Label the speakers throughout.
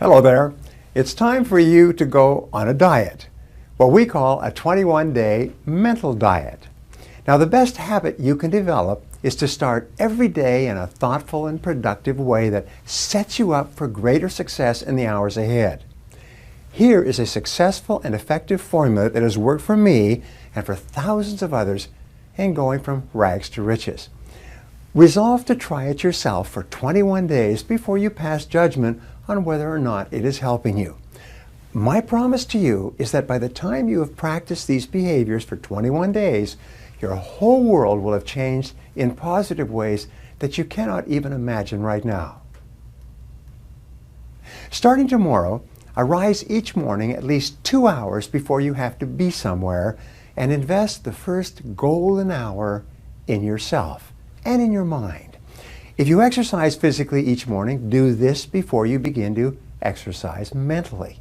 Speaker 1: Hello there. It's time for you to go on a diet, what we call a 21-day mental diet. Now, the best habit you can develop is to start every day in a thoughtful and productive way that sets you up for greater success in the hours ahead. Here is a successful and effective formula that has worked for me and for thousands of others in going from rags to riches. Resolve to try it yourself for 21 days before you pass judgment on whether or not it is helping you. My promise to you is that by the time you have practiced these behaviors for 21 days, your whole world will have changed in positive ways that you cannot even imagine right now. Starting tomorrow, arise each morning at least 2 hours before you have to be somewhere and invest the first golden hour in yourself and in your mind. If you exercise physically each morning, do this before you begin to exercise mentally.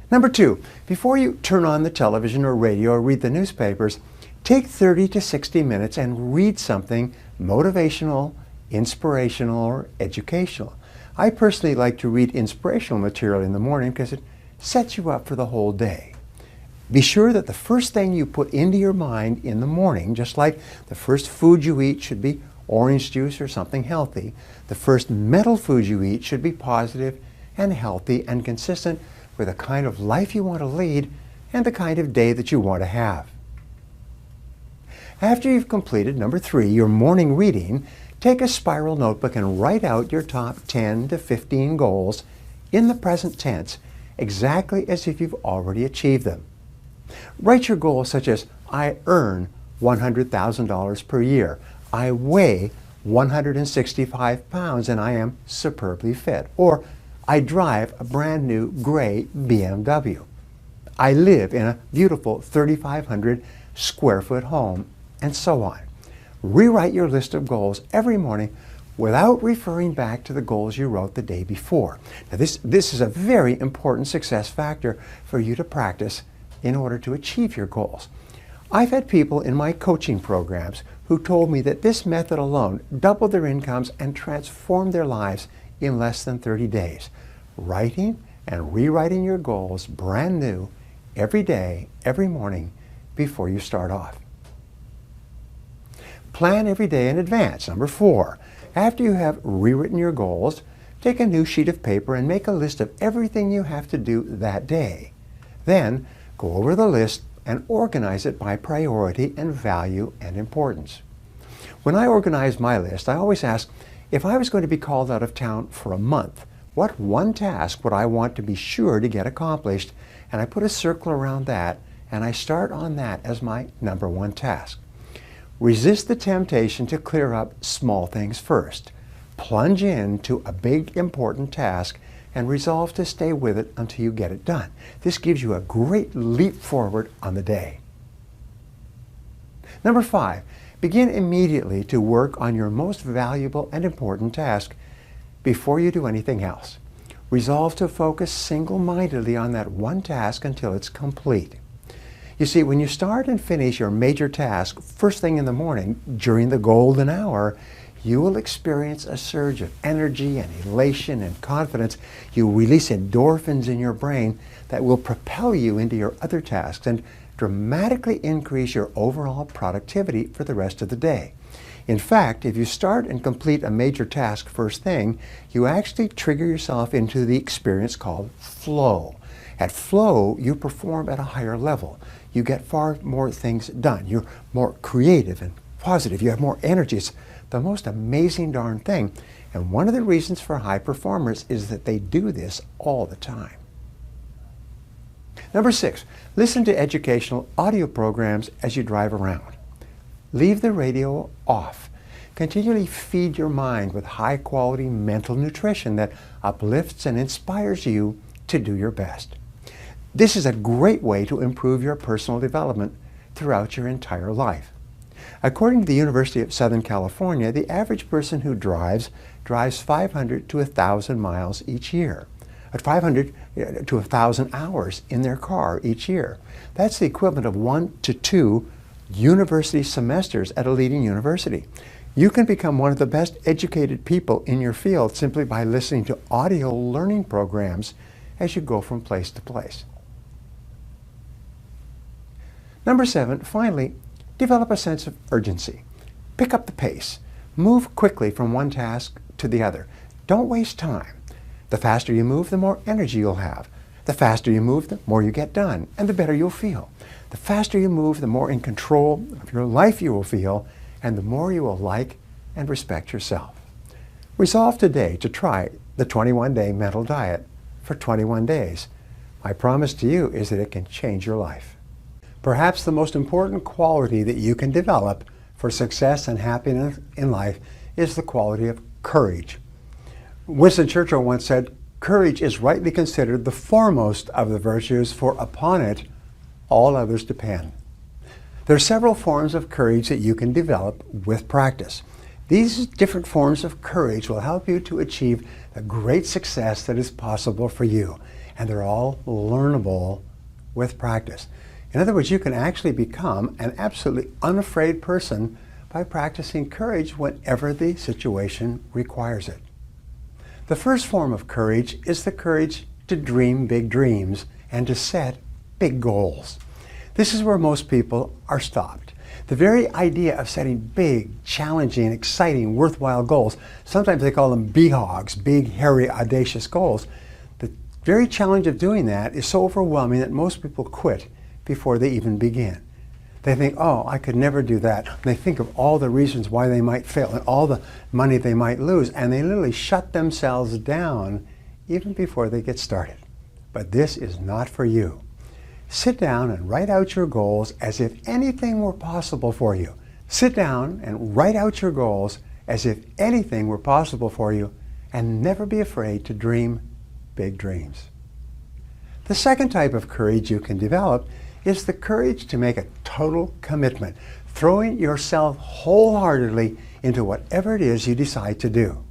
Speaker 1: Number 2, before you turn on the television or radio or read the newspapers, take 30 to 60 minutes and read something motivational, inspirational, or educational. I personally like to read inspirational material in the morning because it sets you up for the whole day. Be sure that the first thing you put into your mind in the morning, just like the first food you eat should be orange juice or something healthy, the first mental food you eat should be positive and healthy and consistent with the kind of life you want to lead and the kind of day that you want to have. After you've completed, number 3, your morning reading, take a spiral notebook and write out your top 10 to 15 goals in the present tense, exactly as if you've already achieved them. Write your goals such as, I earn $100,000 per year. I weigh 165 pounds and I am superbly fit. Or, I drive a brand new gray BMW. I live in a beautiful 3,500 square foot home, and so on. Rewrite your list of goals every morning without referring back to the goals you wrote the day before. Now this is a very important success factor for you to practice in order to achieve your goals. I've had people in my coaching programs who told me that this method alone doubled their incomes and transformed their lives in less than 30 days. Writing and rewriting your goals brand new every day, every morning before you start off. Plan every day in advance. Number 4, after you have rewritten your goals, take a new sheet of paper and make a list of everything you have to do that day. Then go over the list and organize it by priority and value and importance. When I organize my list, I always ask, if I was going to be called out of town for a month, what one task would I want to be sure to get accomplished? And I put a circle around that, and I start on that as my number 1 task. Resist the temptation to clear up small things first. Plunge into a big, important task and resolve to stay with it until you get it done. This gives you a great leap forward on the day. Number 5, begin immediately to work on your most valuable and important task before you do anything else. Resolve to focus single-mindedly on that one task until it's complete. You see, when you start and finish your major task first thing in the morning during the golden hour, you will experience a surge of energy and elation and confidence. You release endorphins in your brain that will propel you into your other tasks and dramatically increase your overall productivity for the rest of the day. In fact, if you start and complete a major task first thing, you actually trigger yourself into the experience called flow. At flow, you perform at a higher level. You get far more things done. You're more creative and positive. You have more energy. It's the most amazing darn thing. And one of the reasons for high performers is that they do this all the time. Number 6, listen to educational audio programs as you drive around. Leave the radio off. Continually feed your mind with high-quality mental nutrition that uplifts and inspires you to do your best. This is a great way to improve your personal development throughout your entire life. According to the University of Southern California, the average person who drives 500 to 1,000 miles each year. 500 to 1,000 hours in their car each year. That's the equivalent of 1 to 2 university semesters at a leading university. You can become one of the best educated people in your field simply by listening to audio learning programs as you go from place to place. Number 7, finally, develop a sense of urgency. Pick up the pace. Move quickly from one task to the other. Don't waste time. The faster you move, the more energy you'll have. The faster you move, the more you get done, and the better you'll feel. The faster you move, the more in control of your life you will feel, and the more you will like and respect yourself. Resolve today to try the 21-day mental diet for 21 days. My promise to you is that it can change your life. Perhaps the most important quality that you can develop for success and happiness in life is the quality of courage. Winston Churchill once said, "Courage is rightly considered the foremost of the virtues, for upon it all others depend." There are several forms of courage that you can develop with practice. These different forms of courage will help you to achieve the great success that is possible for you, and they're all learnable with practice. In other words, you can actually become an absolutely unafraid person by practicing courage whenever the situation requires it. The first form of courage is the courage to dream big dreams and to set big goals. This is where most people are stopped. The very idea of setting big, challenging, exciting, worthwhile goals, sometimes they call them BHOGs, big, hairy, audacious goals. The very challenge of doing that is so overwhelming that most people quit before they even begin. They think, oh, I could never do that. They think of all the reasons why they might fail and all the money they might lose, and they literally shut themselves down even before they get started. But this is not for you. Sit down and write out your goals as if anything were possible for you. Sit down and write out your goals as if anything were possible for you, and never be afraid to dream big dreams. The second type of courage you can develop is the courage to make a total commitment, throwing yourself wholeheartedly into whatever it is you decide to do.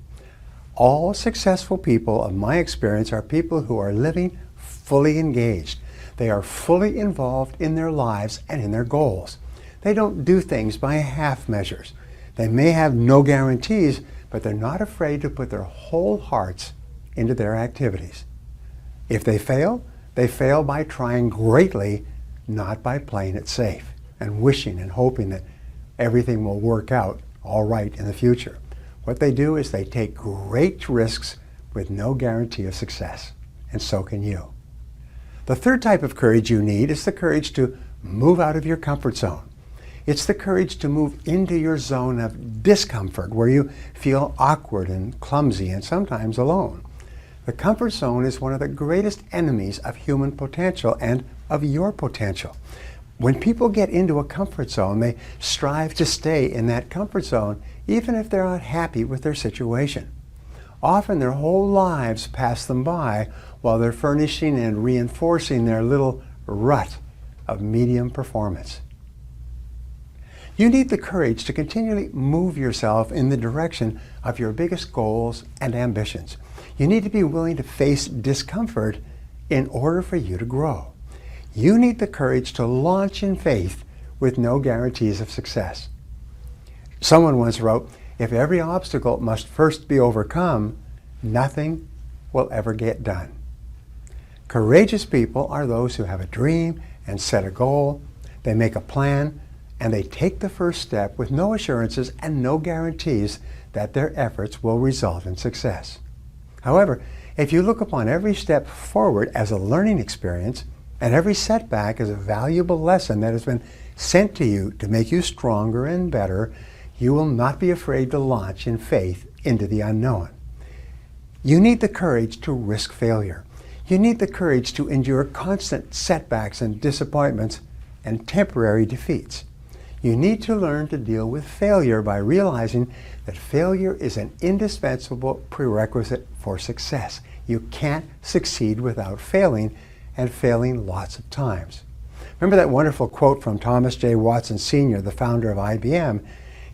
Speaker 1: All successful people, of my experience, are people who are living fully engaged. They are fully involved in their lives and in their goals. They don't do things by half measures. They may have no guarantees, but they're not afraid to put their whole hearts into their activities. If they fail by trying greatly, not by playing it safe and wishing and hoping that everything will work out all right in the future. What they do is they take great risks with no guarantee of success, and so can you. The third type of courage you need is the courage to move out of your comfort zone. It's the courage to move into your zone of discomfort, where you feel awkward and clumsy and sometimes alone. The comfort zone is one of the greatest enemies of human potential and of your potential. When people get into a comfort zone, they strive to stay in that comfort zone, even if they're not happy with their situation. Often their whole lives pass them by while they're furnishing and reinforcing their little rut of medium performance. You need the courage to continually move yourself in the direction of your biggest goals and ambitions. You need to be willing to face discomfort in order for you to grow. You need the courage to launch in faith with no guarantees of success. Someone once wrote, "If every obstacle must first be overcome, nothing will ever get done." Courageous people are those who have a dream and set a goal. They make a plan and they take the first step with no assurances and no guarantees that their efforts will result in success. However, if you look upon every step forward as a learning experience and every setback as a valuable lesson that has been sent to you to make you stronger and better, you will not be afraid to launch in faith into the unknown. You need the courage to risk failure. You need the courage to endure constant setbacks and disappointments and temporary defeats. You need to learn to deal with failure by realizing that failure is an indispensable prerequisite for success. You can't succeed without failing, and failing lots of times. Remember that wonderful quote from Thomas J. Watson Sr., the founder of IBM?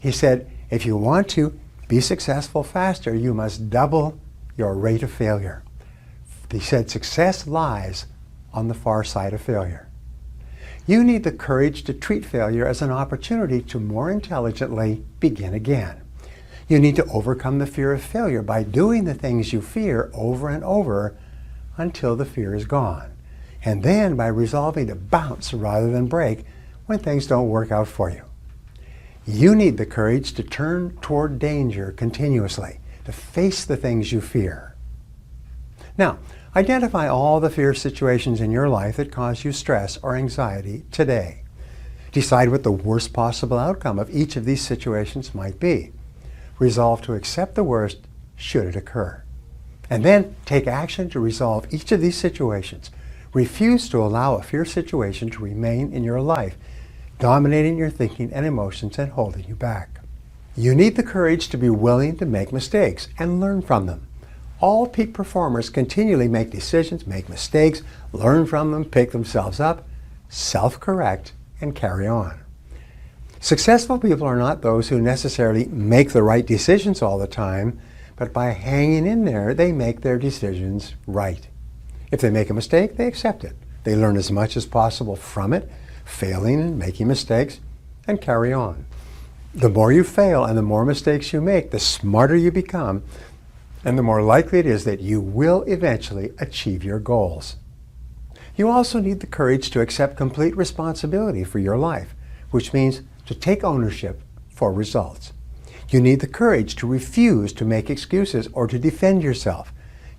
Speaker 1: He said, "If you want to be successful faster, you must double your rate of failure." He said, "Success lies on the far side of failure." You need the courage to treat failure as an opportunity to more intelligently begin again. You need to overcome the fear of failure by doing the things you fear over and over until the fear is gone. And then by resolving to bounce rather than break when things don't work out for you. You need the courage to turn toward danger continuously, to face the things you fear. Now, identify all the fear situations in your life that cause you stress or anxiety today. Decide what the worst possible outcome of each of these situations might be. Resolve to accept the worst should it occur. And then take action to resolve each of these situations. Refuse to allow a fear situation to remain in your life, dominating your thinking and emotions and holding you back. You need the courage to be willing to make mistakes and learn from them. All peak performers continually make decisions, make mistakes, learn from them, pick themselves up, self-correct, and carry on. Successful people are not those who necessarily make the right decisions all the time, but by hanging in there, they make their decisions right. If they make a mistake, they accept it. They learn as much as possible from it, failing and making mistakes, and carry on. The more you fail and the more mistakes you make, the smarter you become, and the more likely it is that you will eventually achieve your goals. You also need the courage to accept complete responsibility for your life, which means to take ownership for results. You need the courage to refuse to make excuses or to defend yourself.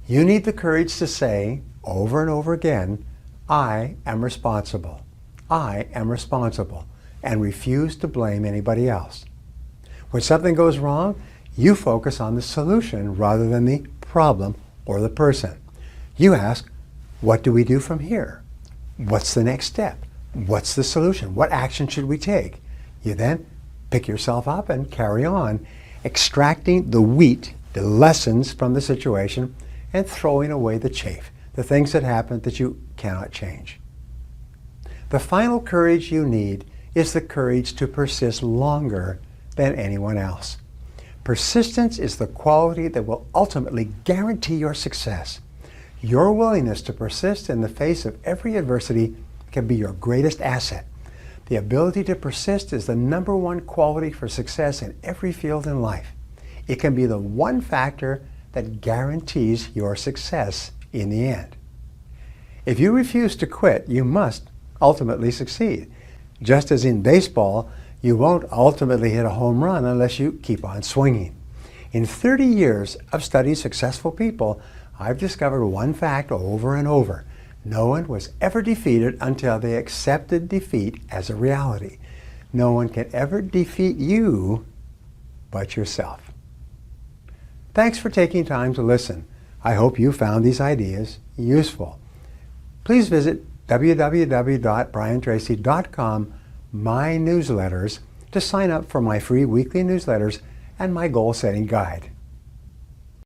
Speaker 1: You need the courage to say over and over again, I am responsible. I am responsible, and refuse to blame anybody else. When something goes wrong, you focus on the solution rather than the problem or the person. You ask, what do we do from here? What's the next step? What's the solution? What action should we take? You then pick yourself up and carry on, extracting the wheat, the lessons from the situation, and throwing away the chaff, the things that happen that you cannot change. The final courage you need is the courage to persist longer than anyone else. Persistence is the quality that will ultimately guarantee your success. Your willingness to persist in the face of every adversity can be your greatest asset. The ability to persist is the number one quality for success in every field in life. It can be the one factor that guarantees your success in the end. If you refuse to quit, you must ultimately succeed. Just as in baseball, you won't ultimately hit a home run unless you keep on swinging. In 30 years of studying successful people, I've discovered one fact over and over. No one was ever defeated until they accepted defeat as a reality. No one can ever defeat you but yourself. Thanks for taking time to listen. I hope you found these ideas useful. Please visit www.briantracy.com, my newsletters, to sign up for my free weekly newsletters and my goal-setting guide.